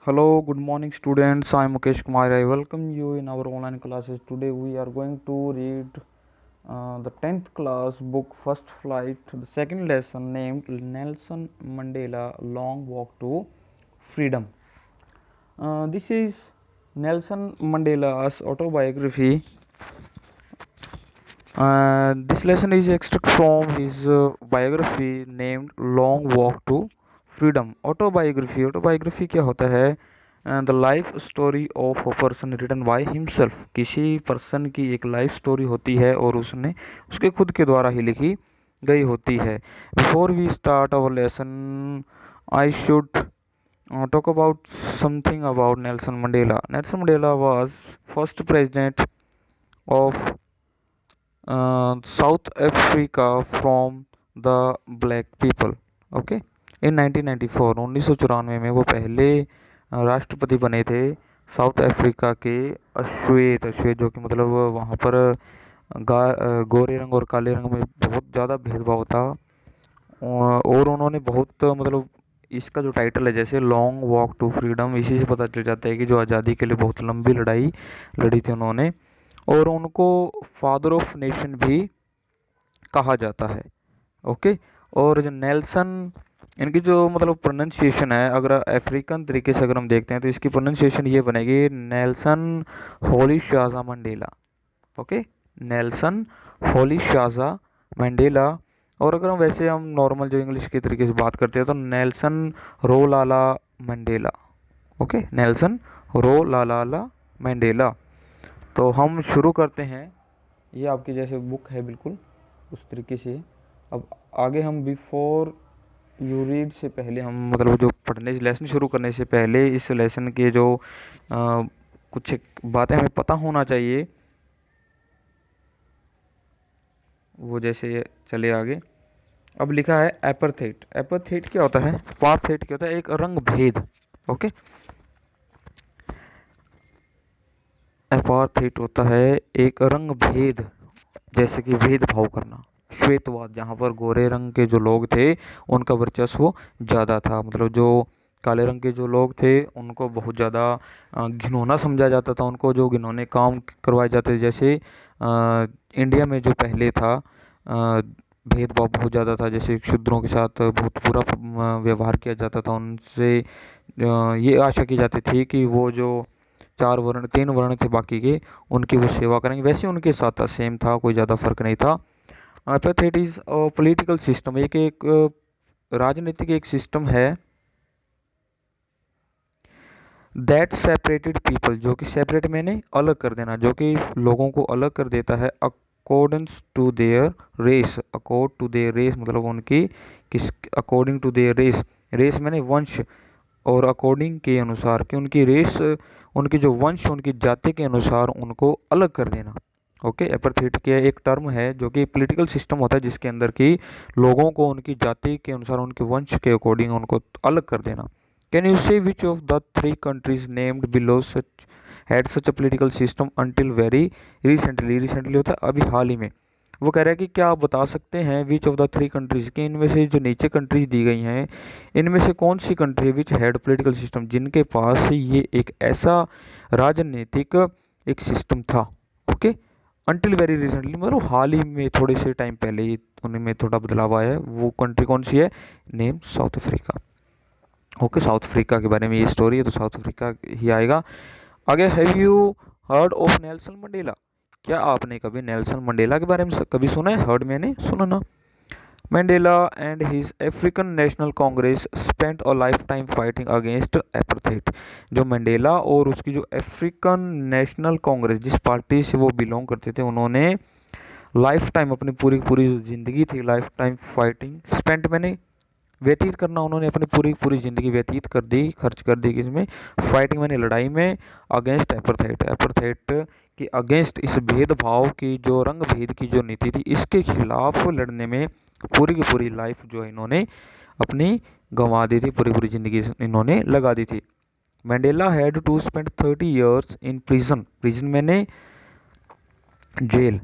Hello, good morning, students. I am Mukesh Kumar. I welcome you in our online classes. Today we are going to read the 10th class book First Flight, the second lesson named Nelson Mandela Long Walk to Freedom. This is Nelson Mandela's autobiography. This lesson is extract from his biography named Long Walk to Freedom. Autobiography क्या होता है? The life story of a person written by himself. किसी person की एक life story होती है और उसने उसके खुद के द्वारा ही लिखी गई होती है। Before we start our lesson I should talk about something about Nelson Mandela. Nelson Mandela was first president of South Africa from the black people. Okay, in 1994 1994 में वो पहले राष्ट्रपति बने थे साउथ अफ्रीका के। अश्वेत अश्वेत जो कि मतलब वहाँ पर गोरे रंग और काले रंग में बहुत ज़्यादा भेदभाव था। और उन्होंने बहुत मतलब इसका जो टाइटल है जैसे लॉन्ग वॉक टू फ्रीडम, इसी से पता चल जाता है कि जो आज़ादी के लिए बहुत लंबी लड़ाई लड़ी थी उन्होंने। और उनको फादर ऑफ नेशन भी कहा जाता है। ओके, और जो नेल्सन, इनकी जो मतलब प्रोनाउंसिएशन है, अगर अफ्रीकन तरीके से अगर हम देखते हैं तो इसकी प्रोनाउंसिएशन ये बनेगी नेल्सन होली शाजा मंडेला। ओके, नेल्सन होली शाजा मंडेला। और अगर हम वैसे हम नॉर्मल जो इंग्लिश के तरीके से बात करते हैं तो Nelson Rolihlahla Mandela. Okay, Nelson Rolihlahla Mandela. तो हम शुरू करते हैं। ये आपकी जैसे बुक है बिल्कुल उस तरीके से। अब आगे हम बिफोर यू रीड से पहले हम मतलब जो पढ़ने लेसन शुरू करने से पहले इस लेसन के जो कुछ बातें हमें पता होना चाहिए वो जैसे चले आगे। अब लिखा है एपरथेट। एपरथेट क्या होता है? पार्थेट क्या होता है? एक रंग भेद। ओके, एपार्थेट होता है एक रंग भेद, जैसे कि भेदभाव करना। श्वेतवाद, जहाँ पर गोरे रंग के जो लोग थे उनका वर्चस्व ज़्यादा था, मतलब जो काले रंग के जो लोग थे उनको बहुत ज़्यादा घिनौना समझा जाता था, उनको जो घिनौने काम करवाए जाते थे। जैसे इंडिया में जो पहले था भेदभाव बहुत ज़्यादा था, जैसे शूद्रों के साथ बहुत बुरा व्यवहार किया जाता था उनसे। ये आशा की जाती थी कि वो जो तीन वर्ण थे बाकी के, उनकी वो सेवा करेंगे। वैसे उनके साथ था, सेम था, कोई ज़्यादा फर्क नहीं था। एपैथेट इज पॉलिटिकल सिस्टम, एक राजनीतिक एक सिस्टम है दैट सेपरेटेड पीपल, जो कि सेपरेट मैंने अलग कर देना, जो कि लोगों को अलग कर देता है accordance to their race. Accord to their race मतलब उनकी किस according to their race. Race मैंने वंश, और अकॉर्डिंग के अनुसार कि उनकी रेस, उनकी जो वंश, उनकी जाति के अनुसार उनको अलग कर देना। ओके, एपरथेट के एक टर्म है जो कि पॉलिटिकल सिस्टम होता है जिसके अंदर की लोगों को उनकी जाति के अनुसार, उनके वंश के अकॉर्डिंग उनको अलग कर देना। कैन यू से which of the three countries named below such had such a political system until very recently. Recently होता है अभी हाल ही में। वो कह रहा है कि क्या आप बता सकते हैं which of the three countries, कि इनमें से जो नीचे कंट्रीज दी गई हैं इनमें से कौन सी कंट्री है विच हैड पॉलिटिकल सिस्टम, जिनके पास ये एक ऐसा राजनीतिक एक सिस्टम था। ओके, अंटिल वेरी रिसेंटली मतलब हाल ही में, थोड़े से टाइम पहले ही उनमें थोड़ा बदलाव आया है। वो कंट्री कौन सी है? Name south Africa. Okay, south Africa के बारे में ये स्टोरी है तो साउथ अफ्रीका ही आएगा आगे। Have you heard of Nelson Mandela? क्या आपने कभी नेल्सन मंडेला के बारे में कभी सुना है? हर्ड मैंने सुना ना। Mandela and his African National Congress spent a lifetime fighting against apartheid। जो मंडेला और उसकी जो अफ्रीकन नेशनल कांग्रेस, जिस पार्टी से वो बिलोंग करते थे, उन्होंने लाइफ टाइम, अपनी पूरी पूरी जिंदगी थी लाइफ टाइम फाइटिंग। स्पेंट मैंने व्यतीत करना, उन्होंने अपनी पूरी पूरी ज़िंदगी व्यतीत कर दी, खर्च कर दी किसमें? फाइटिंग मैंने लड़ाई में, अगेंस्ट एपरथेट। एपरथेट के अगेंस्ट, इस भेदभाव की जो रंग भेद की जो नीति थी इसके खिलाफ लड़ने में पूरी की पूरी लाइफ जो इन्होंने अपनी गंवा दी थी, पूरी पूरी ज़िंदगी इन्होंने लगा दी थी। Mandela had to spend 30 years in prison. Prison मैंने जेल।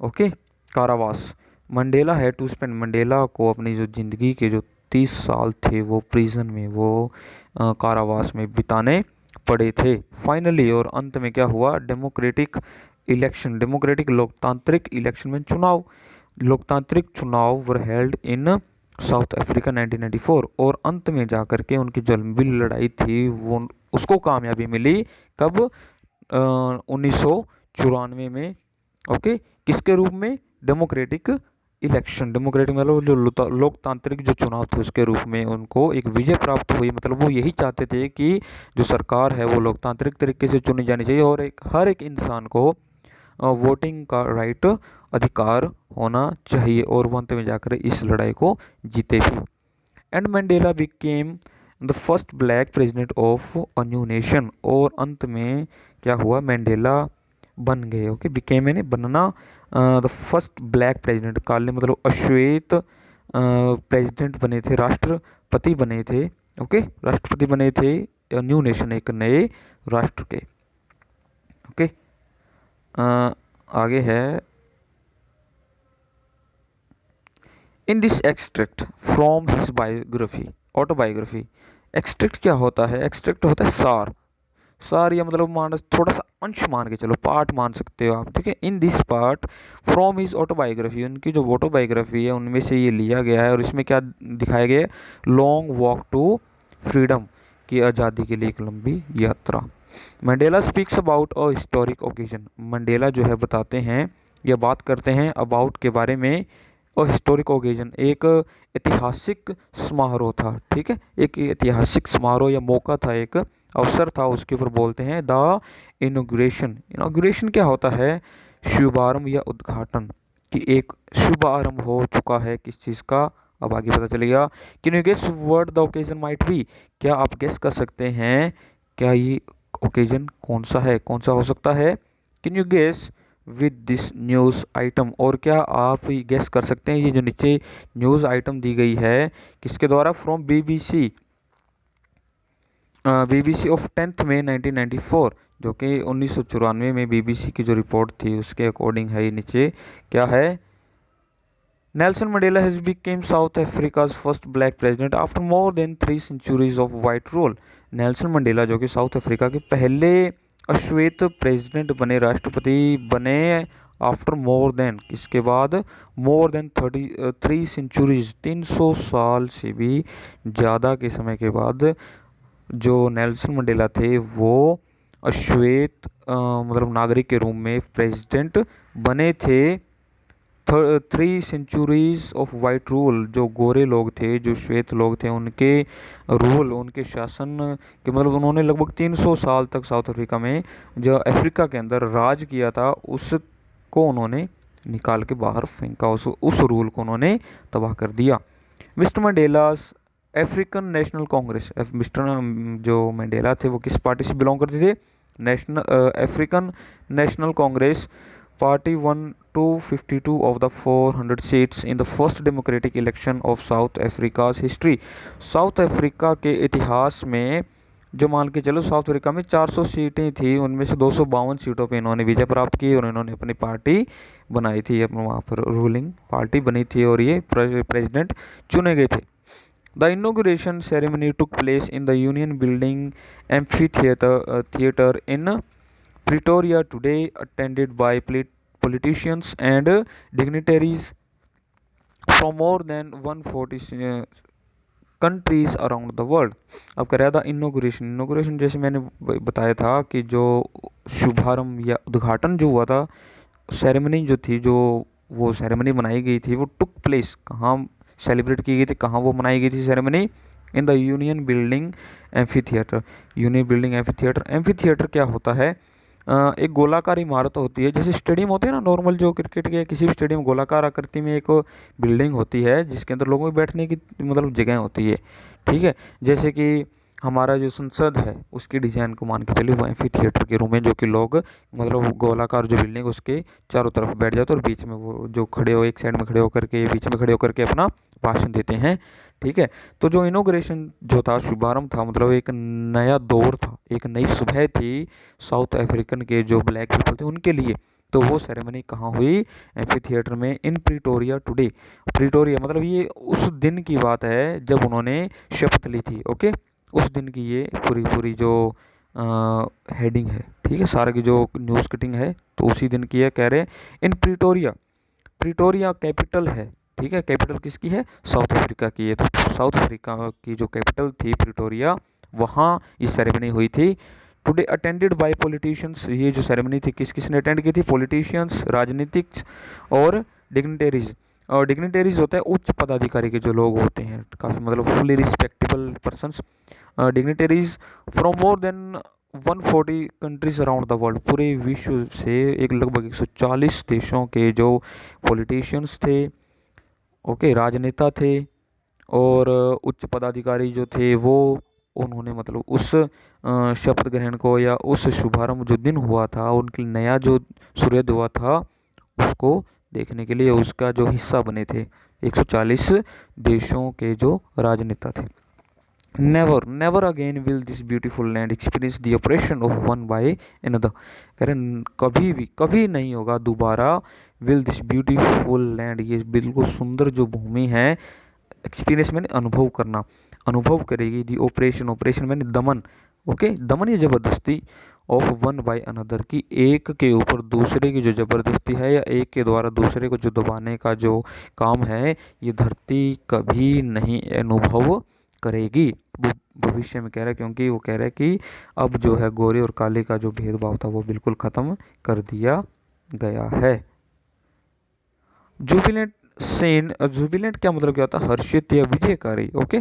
ओके, कारावास। Mandela had to spend, Mandela को अपनी जो ज़िंदगी के जो 34 साल थे वो प्रिजन में, वो कारावास में बिताने पड़े थे। फाइनली और अंत में क्या हुआ, डेमोक्रेटिक लोकतांत्रिक इलेक्शन में लोकतांत्रिक चुनाव were held in south Africa 1994, और अंत में जाकर के उनकी जो लंबी लड़ाई थी वो उसको कामयाबी मिली। कब, 1994 में। ओके, किसके रूप में, डेमोक्रेटिक डेमोक्रेटिक मतलब जो लोकतांत्रिक जो चुनाव थे उसके रूप में उनको एक विजय प्राप्त हुई। मतलब वो यही चाहते थे कि जो सरकार है वो लोकतांत्रिक तरीके से चुनी जानी चाहिए और हर एक इंसान को वोटिंग का राइट, अधिकार होना चाहिए, और वो अंत में जाकर इस लड़ाई को जीते भी। And Mandela became the first black president of a new nation, और अंत में क्या हुआ, मंडेला बन गए। ओके, बिकेम यानी बनना, द फर्स्ट ब्लैक प्रेसिडेंट, काले मतलब अश्वेत प्रेसिडेंट बने थे, राष्ट्रपति बने थे। ओके, राष्ट्रपति बने थे न्यू नेशन, एक नए राष्ट्र के। ओके, आगे है, in this extract from his biography, autobiography. Extract क्या होता है, एक्सट्रैक्ट होता है सार या मतलब मान थोड़ा सा अंश मान के चलो, पार्ट मान सकते हो आप, ठीक है। In this part from his autobiography, उनकी जो ऑटोबायोग्राफी है उनमें से ये लिया गया है, और इसमें क्या दिखाया गया है, लॉन्ग वॉक टू फ्रीडम, की आज़ादी के लिए एक लंबी यात्रा। Mandela speaks about a historic occasion, Mandela जो है बताते हैं या बात करते हैं अबाउट के बारे में, और हिस्टोरिक ओकेजन एक ऐतिहासिक समारोह था, ठीक है, एक ऐतिहासिक समारोह या मौका था, एक अवसर था, उसके ऊपर बोलते हैं द इनॉग्रेशन। इनॉग्रेशन क्या होता है, शुभारंभ या उद्घाटन, कि एक शुभारंभ हो चुका है किस चीज़ का। अब आगे पता चलेगा। Can you guess what the occasion might be, क्या आप गेस कर सकते हैं क्या ये ओकेजन कौन सा है, कौन सा हो सकता है। Can you guess with this news item, और क्या आप गेस कर सकते हैं ये जो नीचे न्यूज़ आइटम दी गई है किसके द्वारा, फ्रॉम बीबीसी, बीबीसी ऑफ 10 मई 1994, जो कि 1994 में बीबीसी की जो रिपोर्ट थी उसके अकॉर्डिंग है। ये नीचे क्या है, Nelson Mandela has became south Africa's first black president after more than 3 centuries of white rule. Nelson Mandela जो कि साउथ अफ्रीका के पहले अश्वेत प्रेसिडेंट बने, राष्ट्रपति बने, आफ्टर मोर देन, किसके बाद, मोर देन 3 centuries, 300 साल से भी ज़्यादा के समय के बाद जो नेल्सन मंडेला थे वो अश्वेत मतलब नागरिक के रूप में प्रेसिडेंट बने थे। 3 centuries ऑफ वाइट रूल, जो गोरे लोग थे, जो श्वेत लोग थे, उनके रूल, उनके शासन के मतलब उन्होंने लगभग 300 साल तक साउथ अफ्रीका में, जो अफ्रीका के अंदर राज किया था, उसको उन्होंने निकाल के बाहर फेंका, उस रूल को उन्होंने तबाह कर दिया। Mister Mandela's African National Congress, mister जो मंडेला थे वो किस पार्टी से बिलोंग करते थे, National African National Congress party one 252 of the 400 seats in the first democratic election of South Africa's history। South Africa के इतिहास में जो मान के चलो साउथ अफ्रीका में 400 सीटें थी, उनमें से 252 सीटों पे इन्होंने विजय प्राप्त की और इन्होंने अपनी पार्टी बनाई थी, अपने वहाँ पर रूलिंग पार्टी बनी थी और ये प्रेसिडेंट चुने गए थे। The inauguration ceremony took place in the Union Building Amphitheatre in Pretoria today, attended by politicians and dignitaries from more than 140 countries around the world. अब कह रहा था इनोग्रेशन जैसे मैंने बताया था कि जो शुभारंभ या उद्घाटन जो हुआ था, सेरेमनी जो थी, जो वो सेरेमनी मनाई गई थी वो टुक प्लेस, कहाँ सेलिब्रेट की गई थी, कहाँ वो मनाई गई थी ceremony, in the union building amphitheatre. Union building amphitheatre, amphitheatre क्या होता है, एक गोलाकार इमारत होती है, जैसे स्टेडियम होते हैं ना नॉर्मल, जो क्रिकेट के किसी भी स्टेडियम गोलाकार आकृति में एक बिल्डिंग होती है जिसके अंदर लोगों के बैठने की मतलब जगह होती है, ठीक है। जैसे कि हमारा जो संसद है उसकी डिज़ाइन को मान के चलिए वो एम्फी थिएटर के रूम में, जो कि लोग मतलब गोलाकार जो बिल्डिंग उसके चारों तरफ बैठ जाते और बीच में वो जो खड़े हो, एक साइड में खड़े होकर के, बीच में खड़े होकर के अपना भाषण देते हैं, ठीक है। तो जो इनोग्रेशन जो था, शुभारंभ था, मतलब एक नया दौर था, एक नई सुबह थी साउथ अफ्रीकन के जो ब्लैक पीपल थे उनके लिए। तो वो सेरेमनी कहाँ हुई? एम्फी थिएटर में इन प्रिटोरिया टुडे। प्रिटोरिया मतलब ये उस दिन की बात है जब उन्होंने शपथ ली थी। ओके, उस दिन की ये पूरी पूरी जो हेडिंग है, ठीक है, सारा की जो न्यूज़ कटिंग है तो उसी दिन की है। कह रहे इन प्रिटोरिया, प्रिटोरिया कैपिटल है, ठीक है, कैपिटल किसकी है? साउथ अफ्रीका की है। तो साउथ अफ्रीका की जो कैपिटल थी प्रिटोरिया, वहाँ इस सेरेमनी हुई थी। टुडे अटेंडेड बाय पॉलिटिशियंस, ये जो सेरेमनी थी किस किसने अटेंड की थी? पॉलिटिशियंस, राजनीतिक और डिग्निटरीज। और डिग्निटरीज होता है उच्च पदाधिकारी के जो लोग होते हैं, काफ़ी मतलब fully respectable persons. Dignitaries from more than 140 countries around the world, पूरे विश्व से एक लगभग 140 देशों के जो पॉलिटिशियंस थे, ओके, राजनेता थे और उच्च पदाधिकारी जो थे वो, उन्होंने मतलब उस शपथ ग्रहण को या उस शुभारंभ जो दिन हुआ था, उनके नया जो सूर्योदय हुआ था उसको देखने के लिए उसका जो हिस्सा बने थे 140 देशों के जो राजनेता थे। Never never again will this beautiful land experience the operation of one by another, कह रहे कभी भी कभी नहीं होगा दोबारा विल दिस ब्यूटीफुल लैंड, ये बिल्कुल सुंदर जो भूमि है, एक्सपीरियंस मैंने अनुभव करना, अनुभव करेगी दी ऑपरेशन, ऑपरेशन मैंने दमन, ओके, दमन ये जबरदस्ती, ऑफ वन बाय अनदर की एक के ऊपर दूसरे की जो जबरदस्ती है या एक के द्वारा दूसरे को जो दबाने का जो काम है, ये धरती कभी नहीं अनुभव करेगी भविष्य में, कह रहा है, क्योंकि वो कह रहा है कि अब जो है गोरे और काले का जो भेदभाव था वो बिल्कुल खत्म कर दिया गया है। जुबिलेंट सेन, जुबिलेंट क्या मतलब क्या होता है? हर्षित या विजयकारी। ओके,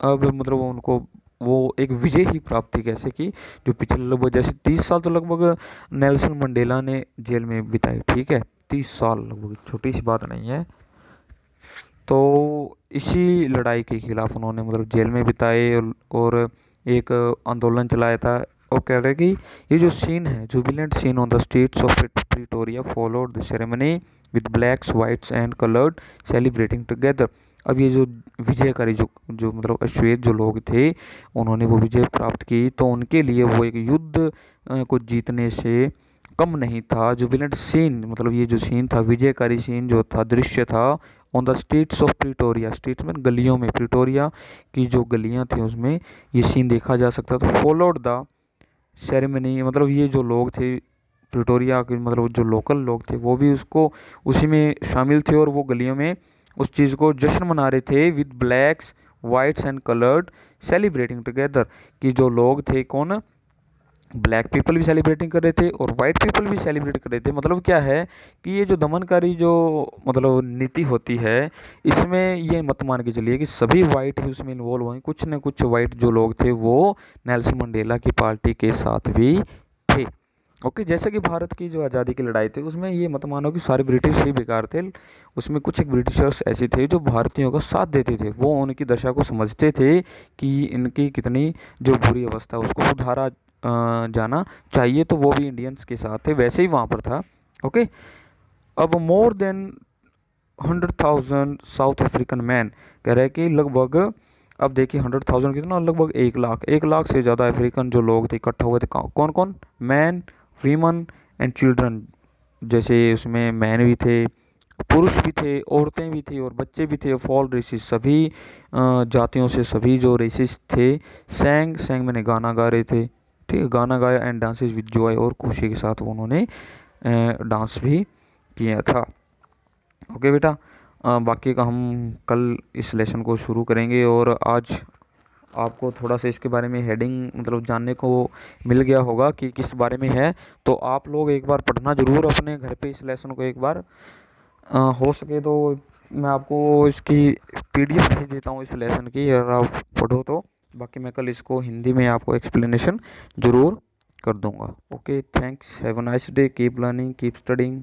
अब मतलब उनको वो एक विजय ही प्राप्त थी, कैसे कि जो पिछले लगभग जैसे 30 साल तो लगभग नेल्सन मंडेला ने जेल में बिताए, ठीक है, 30 साल लगभग छोटी सी बात नहीं है। तो इसी लड़ाई के खिलाफ उन्होंने मतलब जेल में बिताए और एक आंदोलन चलाया था। और कह रहे कि ये जो सीन है, jubilant scene on the streets of Pretoria followed the ceremony with blacks whites and coloured celebrating together. अब ये जो विजयकारी जो जो मतलब अश्वेत जो लोग थे, उन्होंने वो विजय प्राप्त की, तो उनके लिए वो एक युद्ध को जीतने से कम नहीं था। जुबिलेंट सीन मतलब ये जो सीन था, विजयकारी सीन जो था, दृश्य था, on the streets of Pretoria, streets में गलियों में, प्रिटोरिया की जो गलियां थी उसमें ये सीन देखा जा सकता था। फॉलोड द सेरेमनी मतलब ये जो लोग थे प्रिटोरिया के, मतलब जो लोकल लोग थे वो भी उसको उसी में शामिल थे और वो गलियों में उस चीज़ को जश्न मना रहे थे with blacks whites and coloured celebrating together, कि जो लोग थे कौन, ब्लैक पीपल भी सेलिब्रेटिंग कर रहे थे और वाइट पीपल भी सेलिब्रेट कर रहे थे। मतलब क्या है कि ये जो दमनकारी जो मतलब नीति होती है, इसमें ये मत मान के चलिए कि सभी वाइट ही उसमें इन्वॉल्व हुए, कुछ न कुछ वाइट जो लोग थे वो नेल्सन मंडेला की पार्टी के साथ भी थे। ओके, जैसे कि भारत की जो आज़ादी की लड़ाई थी उसमें ये मत मानो कि सारे ब्रिटिश ही बेकार थे, उसमें कुछ एक ब्रिटिशर्स ऐसे थे जो भारतीयों का साथ देते थे, वो उनकी दशा को समझते थे कि इनकी कितनी जो बुरी अवस्था उसको सुधारा जाना चाहिए, तो वो भी इंडियंस के साथ थे, वैसे ही वहाँ पर था। ओके, अब more than 100,000 south African man, कह रहे हैं कि लगभग, अब देखिए 100,000 कितना, लगभग 1 लाख, 1 लाख से ज़्यादा अफ्रीकन जो लोग थे इकट्ठा हुए थे। कौन कौन? मैन, वीमन एंड चिल्ड्रन, जैसे उसमें मैन भी थे, पुरुष भी थे, औरतें भी थी और बच्चे भी थे, फॉल रेसिस सभी जातियों से सभी जो रेसिस थे। सैंग सैंग मैंने गाना गा रहे थे, ठीक है, गाना गाया एंड डांसेस विद जॉय, और खुशी के साथ उन्होंने डांस भी किया था। ओके बेटा, बाकी का हम कल इस लेसन को शुरू करेंगे, और आज आपको थोड़ा सा इसके बारे में हेडिंग मतलब जानने को मिल गया होगा कि किस बारे में है। तो आप लोग एक बार पढ़ना ज़रूर अपने घर पे इस लेसन को एक बार, हो सके तो मैं आपको इसकी पीडीएफ भेज देता हूँ इस लेसन की, अगर आप पढ़ो तो। बाकी मैं कल इसको हिंदी में आपको एक्सप्लेनेशन ज़रूर कर दूंगा। Okay, thanks, have a nice day, keep learning, keep studying.